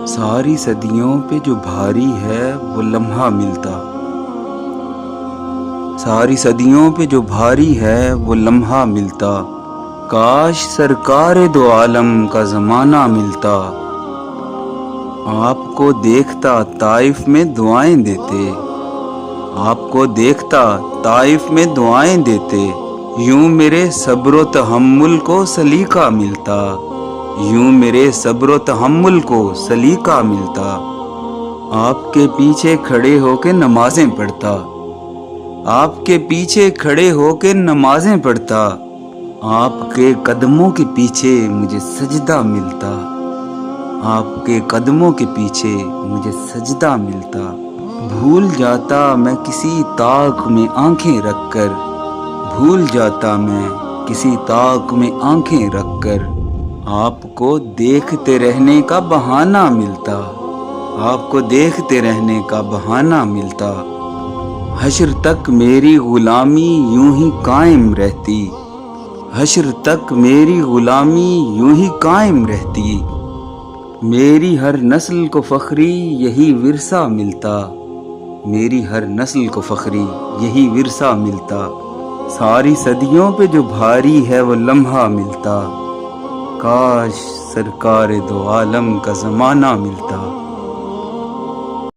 ساری صدیوں پہ جو بھاری ہے وہ لمحہ ملتا، ساری صدیوں پہ جو بھاری ہے وہ لمحہ ملتا، کاش سرکار دو عالم کا زمانہ ملتا، آپ کو دیکھتا طائف میں دعائیں دیتے، آپ کو دیکھتا طائف میں دعائیں دیتے، یوں میرے صبر و تحمل کو سلیقہ ملتا، یوں میرے صبر و تحمل کو سلیقہ ملتا، آپ کے پیچھے کھڑے ہو کے نمازیں پڑھتا، آپ کے پیچھے کھڑے ہو کے نمازیں پڑھتا، آپ کے قدموں کے پیچھے مجھے سجدہ ملتا، آپ کے قدموں کے پیچھے مجھے سجدہ ملتا، بھول جاتا میں کسی طاق میں آنکھیں رکھ کر، بھول جاتا میں کسی طاق میں آنکھیں رکھ کر، آپ کو دیکھتے رہنے کا بہانہ ملتا، آپ کو دیکھتے رہنے کا بہانہ ملتا، حشر تک میری غلامی یوں ہی قائم رہتی، حشر تک میری غلامی یوں ہی قائم رہتی، میری ہر نسل کو فخری یہی ورثہ ملتا، میری ہر نسل کو فخری یہی ورثہ ملتا، ساری صدیوں پہ جو بھاری ہے وہ لمحہ ملتا، کاش سرکار دو عالم کا زمانہ ملتا۔